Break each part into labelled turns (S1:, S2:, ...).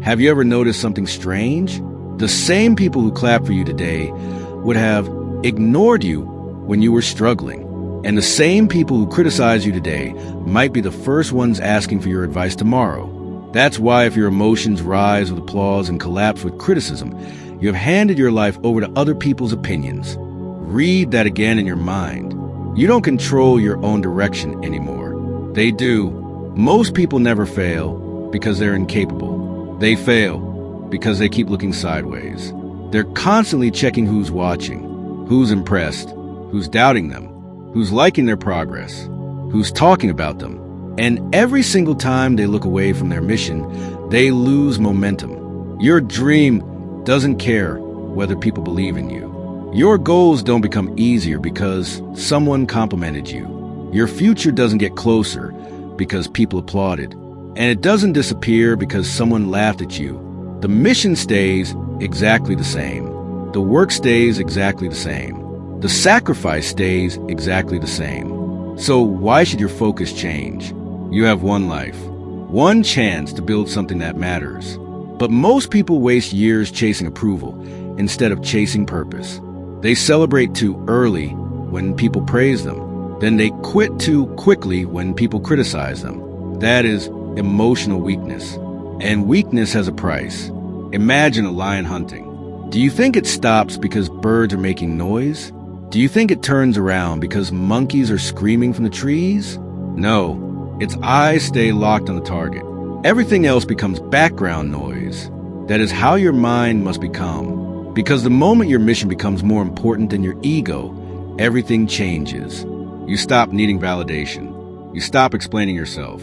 S1: Have you ever noticed something strange? The same people who clap for you today would have ignored you when you were struggling. And the same people who criticize you today might be the first ones asking for your advice tomorrow. That's why if your emotions rise with applause and collapse with criticism, you have handed your life over to other people's opinions. Read that again in your mind. You don't control your own direction anymore. They do. Most people never fail because they're incapable. They fail because they keep looking sideways. They're constantly checking who's watching, who's impressed, who's doubting them, who's liking their progress, who's talking about them. And every single time they look away from their mission, they lose momentum. Your dream doesn't care whether people believe in you. Your goals don't become easier because someone complimented you. Your future doesn't get closer because people applauded. And it doesn't disappear because someone laughed at you. The mission stays exactly the same. The work stays exactly the same. The sacrifice stays exactly the same. So why should your focus change? You have one life, one chance to build something that matters. But most people waste years chasing approval instead of chasing purpose. They celebrate too early when people praise them. Then they quit too quickly when people criticize them. That is emotional weakness. And weakness has a price. Imagine a lion hunting. Do you think it stops because birds are making noise? Do you think it turns around because monkeys are screaming from the trees? No, its eyes stay locked on the target. Everything else becomes background noise. That is how your mind must become. Because the moment your mission becomes more important than your ego, everything changes. You stop needing validation. You stop explaining yourself.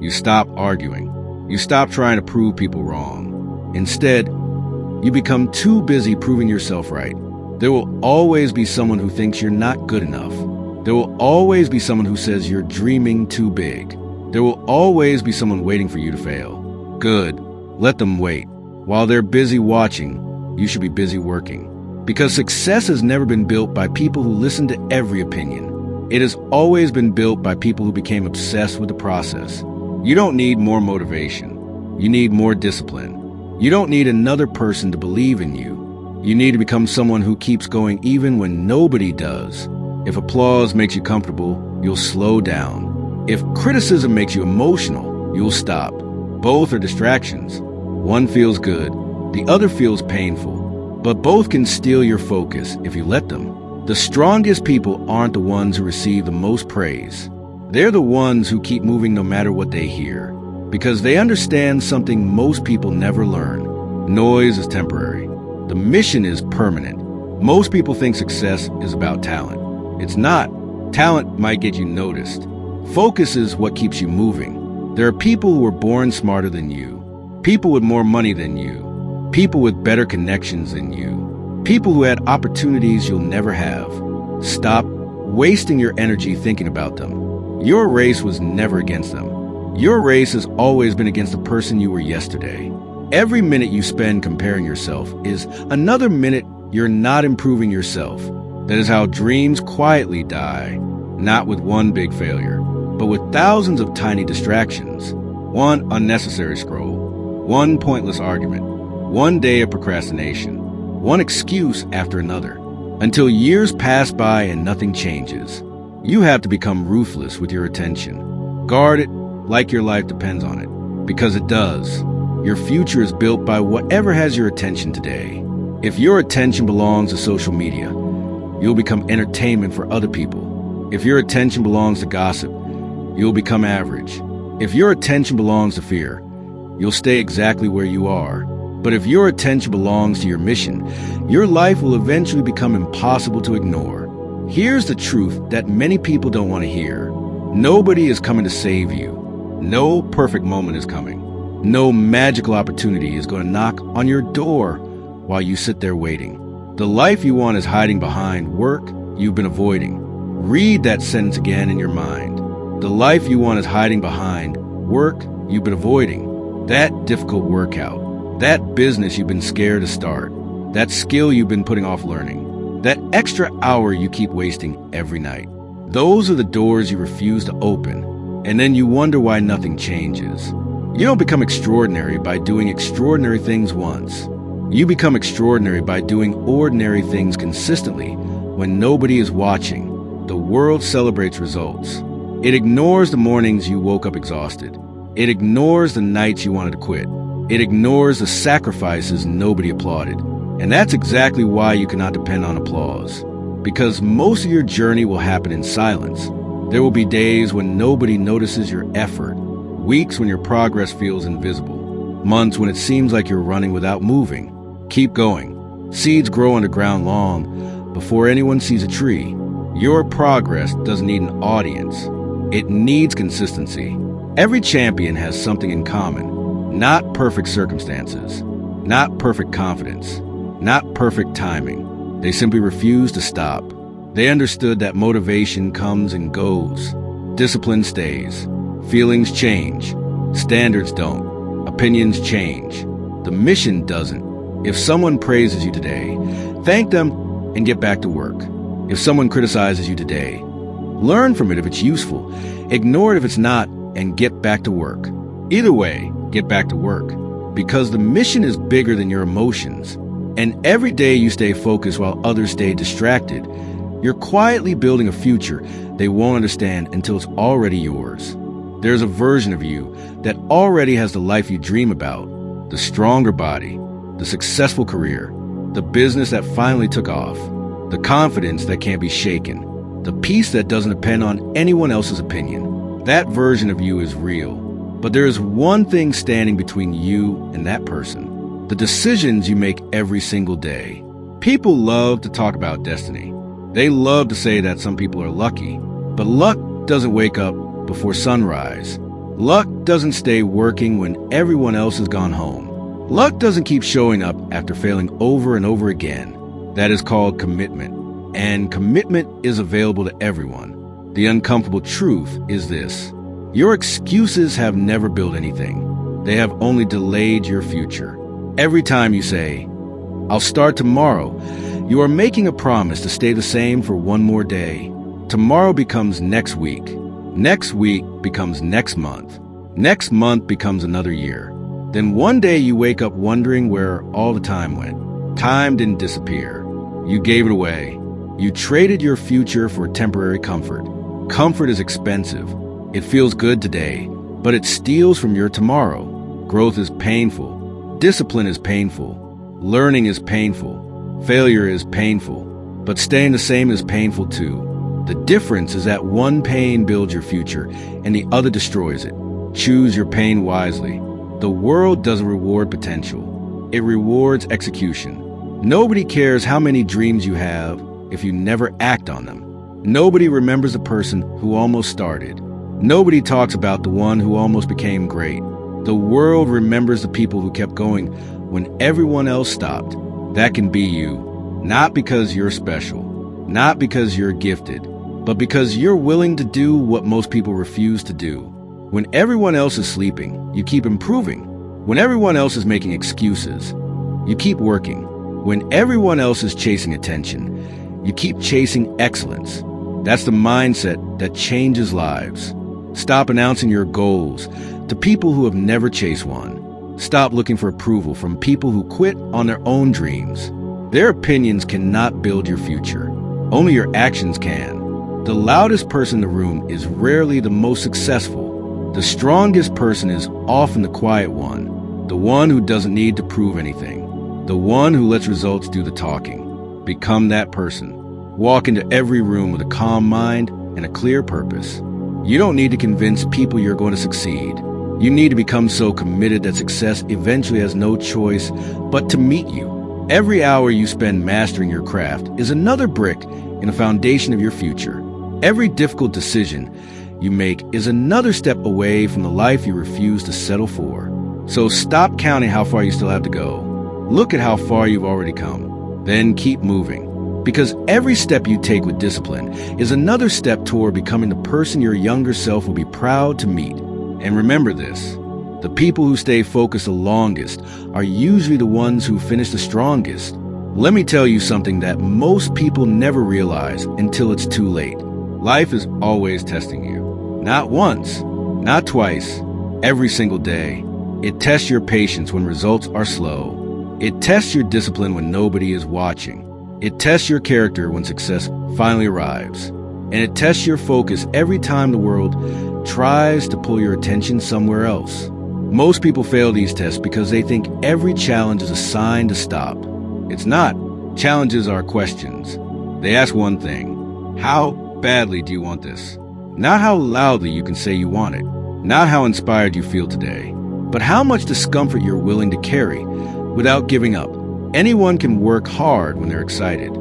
S1: You stop arguing. You stop trying to prove people wrong. Instead, you become too busy proving yourself right. There will always be someone who thinks you're not good enough. There will always be someone who says you're dreaming too big. There will always be someone waiting for you to fail. Good. Let them wait. While they're busy watching, you should be busy working. Because success has never been built by people who listen to every opinion. It has always been built by people who became obsessed with the process. You don't need more motivation. You need more discipline. You don't need another person to believe in you. You need to become someone who keeps going even when nobody does. If applause makes you comfortable, you'll slow down. If criticism makes you emotional, you'll stop. Both are distractions. One feels good, the other feels painful. But both can steal your focus if you let them. The strongest people aren't the ones who receive the most praise. They're the ones who keep moving no matter what they hear. Because they understand something most people never learn. Noise is temporary. The mission is permanent. Most people think success is about talent. It's not. Talent might get you noticed. Focus is what keeps you moving. There are people who were born smarter than you. People with more money than you. People with better connections than you. People who had opportunities you'll never have. Stop wasting your energy thinking about them. Your race was never against them. Your race has always been against the person you were yesterday. Every minute you spend comparing yourself is another minute you're not improving yourself. That is how dreams quietly die, not with one big failure, but with thousands of tiny distractions. One unnecessary scroll, one pointless argument, one day of procrastination, one excuse after another, until years pass by and nothing changes. You have to become ruthless with your attention. Guard it like your life depends on it, because it does. Your future is built by whatever has your attention today. If your attention belongs to social media, you'll become entertainment for other people. If your attention belongs to gossip, you'll become average. If your attention belongs to fear, you'll stay exactly where you are. But if your attention belongs to your mission, your life will eventually become impossible to ignore. Here's the truth that many people don't want to hear. Nobody is coming to save you. No perfect moment is coming. No magical opportunity is going to knock on your door while you sit there waiting. The life you want is hiding behind work you've been avoiding. Read that sentence again in your mind. The life you want is hiding behind work you've been avoiding. That difficult workout. That business you've been scared to start. That skill you've been putting off learning. That extra hour you keep wasting every night. Those are the doors you refuse to open. And then you wonder why nothing changes. You don't become extraordinary by doing extraordinary things once. You become extraordinary by doing ordinary things consistently when nobody is watching. The world celebrates results. It ignores the mornings you woke up exhausted. It ignores the nights you wanted to quit. It ignores the sacrifices nobody applauded. And that's exactly why you cannot depend on applause. Because most of your journey will happen in silence. There will be days when nobody notices your effort. Weeks when your progress feels invisible. Months when it seems like you're running without moving. Keep going. Seeds grow underground long before anyone sees a tree. Your progress doesn't need an audience. It needs consistency. Every champion has something in common. Not perfect circumstances. Not perfect confidence. Not perfect timing. They simply refuse to stop. They understood that motivation comes and goes. Discipline stays. Feelings change. Standards don't. Opinions change. The mission doesn't. If someone praises you today, thank them and get back to work. If someone criticizes you today, learn from it if it's useful. Ignore it if it's not and get back to work. Either way, get back to work. Because the mission is bigger than your emotions. And every day you stay focused while others stay distracted, you're quietly building a future they won't understand until it's already yours. There's a version of you that already has the life you dream about, the stronger body, the successful career, the business that finally took off, the confidence that can't be shaken, the peace that doesn't depend on anyone else's opinion. That version of you is real. But there is one thing standing between you and that person. The decisions you make every single day. People love to talk about destiny. They love to say that some people are lucky. But luck doesn't wake up before sunrise. Luck doesn't stay working when everyone else has gone home. Luck doesn't keep showing up after failing over and over again. That is called commitment. And commitment is available to everyone. The uncomfortable truth is this. Your excuses have never built anything. They have only delayed your future. Every time you say, I'll start tomorrow, you are making a promise to stay the same for one more day. Tomorrow becomes next week. Next week becomes next month. Next month becomes another year. Then one day you wake up wondering where all the time went. Time didn't disappear. You gave it away. You traded your future for temporary comfort. Comfort is expensive. It feels good today, but it steals from your tomorrow. Growth is painful. Discipline is painful. Learning is painful. Failure is painful. But staying the same is painful too. The difference is that one pain builds your future and the other destroys it. Choose your pain wisely. The world doesn't reward potential. It rewards execution. Nobody cares how many dreams you have if you never act on them. Nobody remembers the person who almost started. Nobody talks about the one who almost became great. The world remembers the people who kept going when everyone else stopped. That can be you. Not because you're special. Not because you're gifted. But because you're willing to do what most people refuse to do. When everyone else is sleeping, you keep improving. When everyone else is making excuses, you keep working. When everyone else is chasing attention, you keep chasing excellence. That's the mindset that changes lives. Stop announcing your goals to people who have never chased one. Stop looking for approval from people who quit on their own dreams. Their opinions cannot build your future. Only your actions can. The loudest person in the room is rarely the most successful. The strongest person is often the quiet one, the one who doesn't need to prove anything, the one who lets results do the talking. Become that person. Walk into every room with a calm mind and a clear purpose. You don't need to convince people you're going to succeed. You need to become so committed that success eventually has no choice but to meet you. Every hour you spend mastering your craft is another brick in the foundation of your future. Every difficult decision you make is another step away from the life you refuse to settle for. So stop counting how far you still have to go. Look at how far you've already come. Then keep moving. Because every step you take with discipline is another step toward becoming the person your younger self will be proud to meet. And remember this, the people who stay focused the longest are usually the ones who finish the strongest. Let me tell you something that most people never realize until it's too late. Life is always testing you. Not once, not twice, every single day. It tests your patience when results are slow. It tests your discipline when nobody is watching. It tests your character when success finally arrives. And it tests your focus every time the world tries to pull your attention somewhere else. Most people fail these tests because they think every challenge is a sign to stop. It's not. Challenges are questions. They ask one thing: how badly do you want this? Not how loudly you can say you want it. Not how inspired you feel today. But how much discomfort you're willing to carry without giving up. Anyone can work hard when they're excited.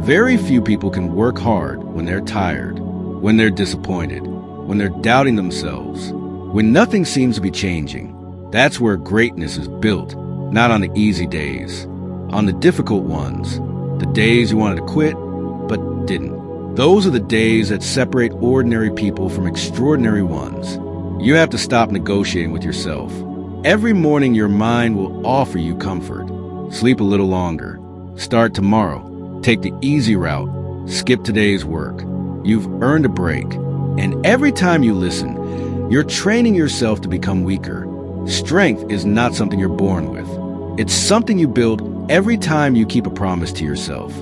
S1: Very few people can work hard when they're tired, when they're disappointed, when they're doubting themselves, when nothing seems to be changing. That's where greatness is built, not on the easy days, on the difficult ones, the days you wanted to quit, but didn't. Those are the days that separate ordinary people from extraordinary ones. You have to stop negotiating with yourself. Every morning your mind will offer you comfort. Sleep a little longer. Start tomorrow. Take the easy route. Skip today's work. You've earned a break. And every time you listen, you're training yourself to become weaker. Strength is not something you're born with. It's something you build every time you keep a promise to yourself.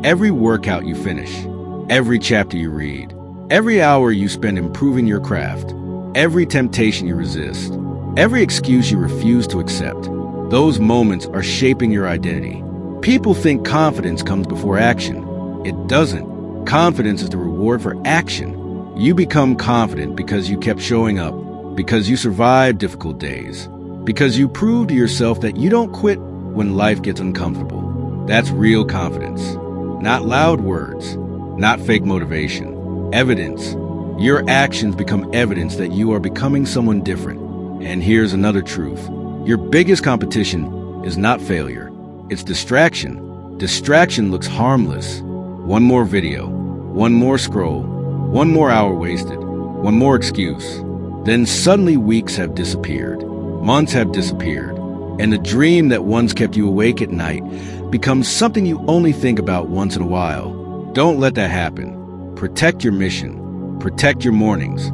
S1: Every workout you finish. Every chapter you read. Every hour you spend improving your craft. Every temptation you resist. Every excuse you refuse to accept. Those moments are shaping your identity. People think confidence comes before action. It doesn't. Confidence is the reward for action. You become confident because you kept showing up, because you survived difficult days, because you proved to yourself that you don't quit when life gets uncomfortable. That's real confidence. Not loud words, not fake motivation. Evidence. Your actions become evidence that you are becoming someone different. And here's another truth. Your biggest competition is not failure. It's distraction. Distraction looks harmless. One more video, one more scroll, one more hour wasted, one more excuse. Then suddenly weeks have disappeared, months have disappeared, and the dream that once kept you awake at night becomes something you only think about once in a while. Don't let that happen. Protect your mission. Protect your mornings.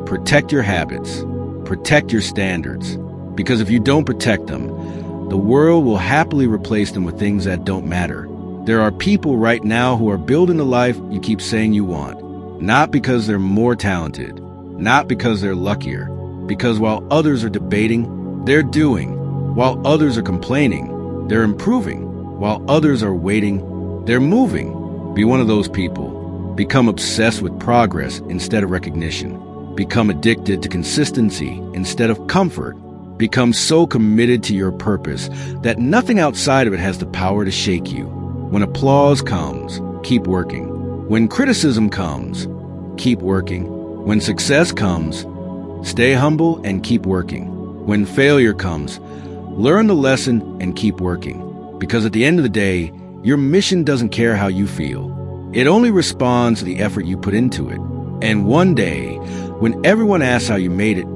S1: Protect your habits. Protect your standards. Because if you don't protect them, the world will happily replace them with things that don't matter. There are people right now who are building the life you keep saying you want. Not because they're more talented, not because they're luckier, because while others are debating, they're doing. While others are complaining, they're improving. While others are waiting, they're moving. Be one of those people. Become obsessed with progress instead of recognition. Become addicted to consistency instead of comfort. Become so committed to your purpose that nothing outside of it has the power to shake you. When applause comes, keep working. When criticism comes, keep working. When success comes, stay humble and keep working. When failure comes, learn the lesson and keep working. Because at the end of the day, your mission doesn't care how you feel. It only responds to the effort you put into it. And one day, when everyone asks how you made it,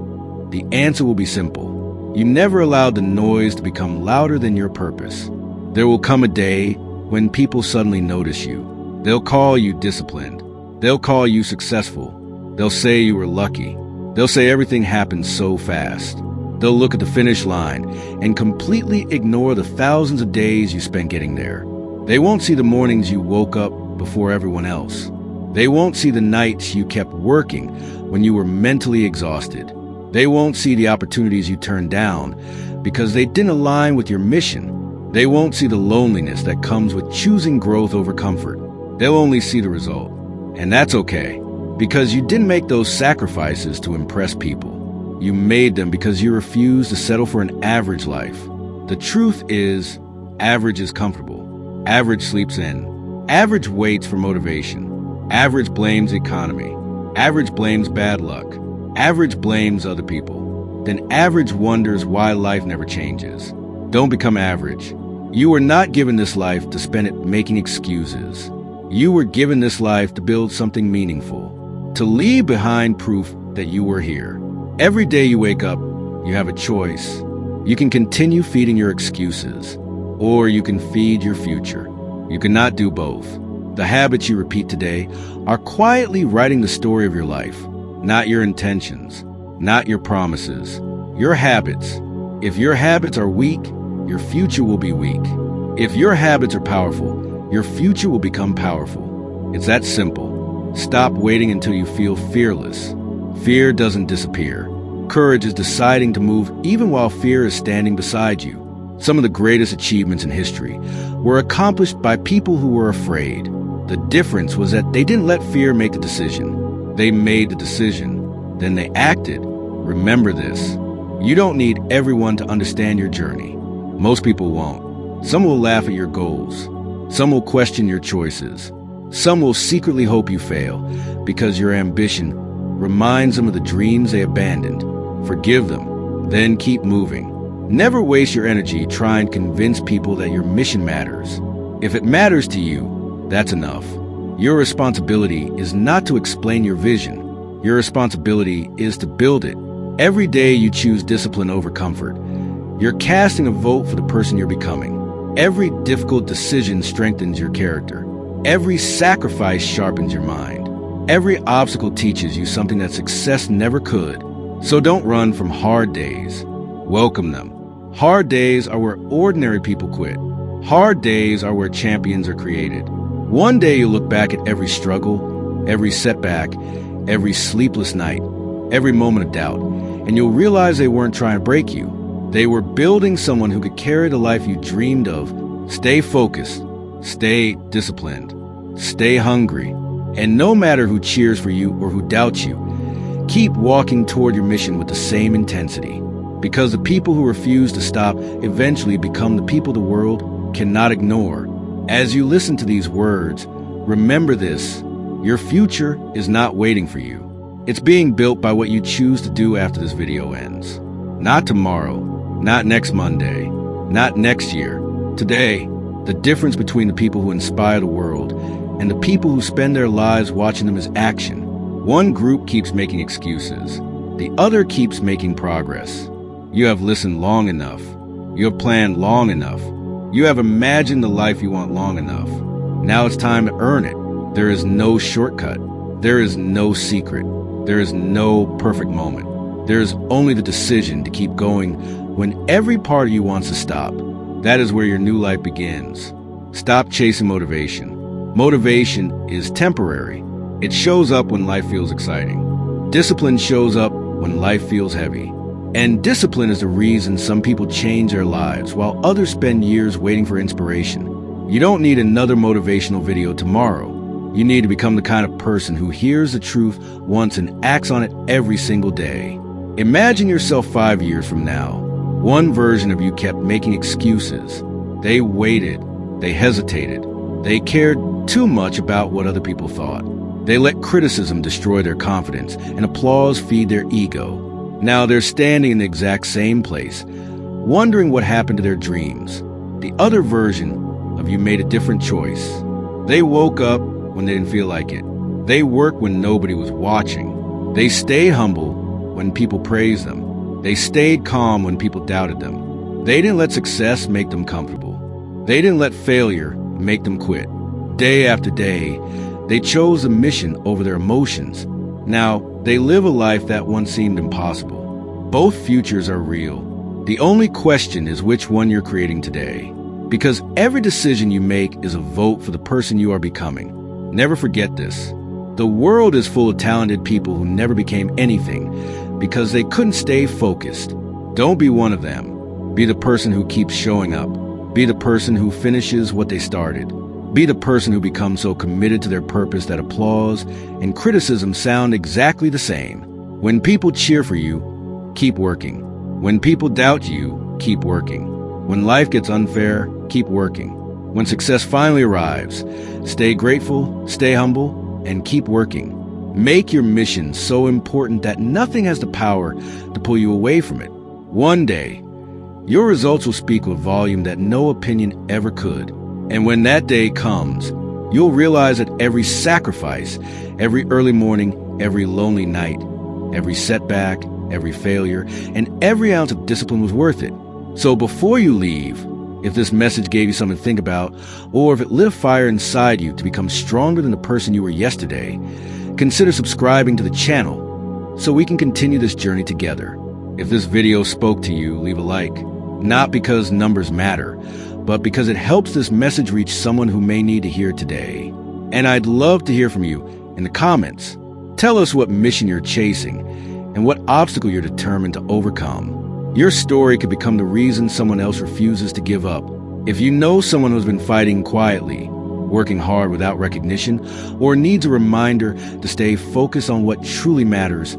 S1: the answer will be simple. You never allowed the noise to become louder than your purpose. There will come a day when people suddenly notice you. They'll call you disciplined. They'll call you successful. They'll say you were lucky. They'll say everything happened so fast. They'll look at the finish line and completely ignore the thousands of days you spent getting there. They won't see the mornings you woke up before everyone else. They won't see the nights you kept working when you were mentally exhausted. They won't see the opportunities you turned down because they didn't align with your mission. They won't see the loneliness that comes with choosing growth over comfort. They'll only see the result. And that's okay, because you didn't make those sacrifices to impress people. You made them because you refused to settle for an average life. The truth is, average is comfortable. Average sleeps in. Average waits for motivation. Average blames the economy. Average blames bad luck. Average blames other people. Then average wonders why life never changes. Don't become average. You were not given this life to spend it making excuses. You were given this life to build something meaningful, to leave behind proof that you were here. Every day you wake up, you have a choice. You can continue feeding your excuses, or you can feed your future. You cannot do both. The habits you repeat today are quietly writing the story of your life, not your intentions, not your promises. Your habits, If your habits are weak, your future will be weak. If your habits are powerful, your future will become powerful. It's that simple. Stop waiting until you feel fearless. Fear doesn't disappear. Courage is deciding to move even while fear is standing beside you. Some of the greatest achievements in history were accomplished by people who were afraid. The difference was that they didn't let fear make the decision. They made the decision. Then they acted. Remember this. You don't need everyone to understand your journey. Most people won't. Some will laugh at your goals. Some will question your choices. Some will secretly hope you fail because your ambition reminds them of the dreams they abandoned. Forgive them, then keep moving. Never waste your energy trying to convince people that your mission matters. If it matters to you, that's enough. Your responsibility is not to explain your vision. Your responsibility is to build it. Every day you choose discipline over comfort. You're casting a vote for the person you're becoming. Every difficult decision strengthens your character. Every sacrifice sharpens your mind. Every obstacle teaches you something that success never could. So don't run from hard days. Welcome them. Hard days are where ordinary people quit. Hard days are where champions are created. One day you'll look back at every struggle, every setback, every sleepless night, every moment of doubt, and you'll realize they weren't trying to break you. They were building someone who could carry the life you dreamed of. Stay focused, stay disciplined, stay hungry, and no matter who cheers for you or who doubts you, keep walking toward your mission with the same intensity. Because the people who refuse to stop eventually become the people the world cannot ignore. As you listen to these words, remember this: your future is not waiting for you. It's being built by what you choose to do after this video ends. Not tomorrow, not next Monday, not next year. Today, the difference between the people who inspire the world and the people who spend their lives watching them is action. One group keeps making excuses. The other keeps making progress. You have listened long enough. You have planned long enough. You have imagined the life you want long enough. Now it's time to earn it. There is no shortcut. There is no secret. There is no perfect moment. There is only the decision to keep going when every part of you wants to stop. That is where your new life begins. Stop chasing motivation. Motivation is temporary. It shows up when life feels exciting. Discipline shows up when life feels heavy. And discipline is the reason some people change their lives while others spend years waiting for inspiration. You don't need another motivational video tomorrow. You need to become the kind of person who hears the truth once and acts on it every single day. Imagine yourself 5 years from now. One version of you kept making excuses. They waited. They hesitated. They cared too much about what other people thought. They let criticism destroy their confidence and applause feed their ego. Now they're standing in the exact same place, wondering what happened to their dreams. The other version of you made a different choice. They woke up when they didn't feel like it. They worked when nobody was watching. They stayed humble when people praised them. They stayed calm when people doubted them. They didn't let success make them comfortable. They didn't let failure make them quit. Day after day, they chose a mission over their emotions. Now, they live a life that once seemed impossible. Both futures are real. The only question is which one you're creating today. Because every decision you make is a vote for the person you are becoming. Never forget this. The world is full of talented people who never became anything because they couldn't stay focused. Don't be one of them. Be the person who keeps showing up. Be the person who finishes what they started. Be the person who becomes so committed to their purpose that applause and criticism sound exactly the same. When people cheer for you, keep working. When people doubt you, keep working. When life gets unfair, keep working. When success finally arrives, stay grateful, stay humble, and keep working. Make your mission so important that nothing has the power to pull you away from it. One day, your results will speak with volume that no opinion ever could. And when that day comes, you'll realize that every sacrifice, every early morning, every lonely night, every setback, every failure, and every ounce of discipline was worth it. So before you leave, if this message gave you something to think about, or if it lit a fire inside you to become stronger than the person you were yesterday, consider subscribing to the channel so we can continue this journey together. If this video spoke to you, leave a like. Not because numbers matter, but because it helps this message reach someone who may need to hear it today. And I'd love to hear from you in the comments. Tell us what mission you're chasing and what obstacle you're determined to overcome. Your story could become the reason someone else refuses to give up. If you know someone who's been fighting quietly, working hard without recognition, or needs a reminder to stay focused on what truly matters,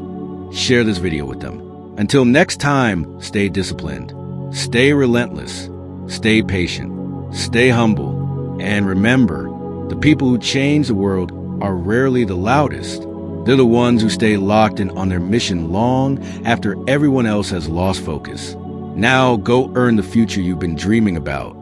S1: share this video with them. Until next time, stay disciplined, stay relentless, stay patient, stay humble, and remember, the people who change the world are rarely the loudest. They're the ones who stay locked in on their mission long after everyone else has lost focus. Now go earn the future you've been dreaming about.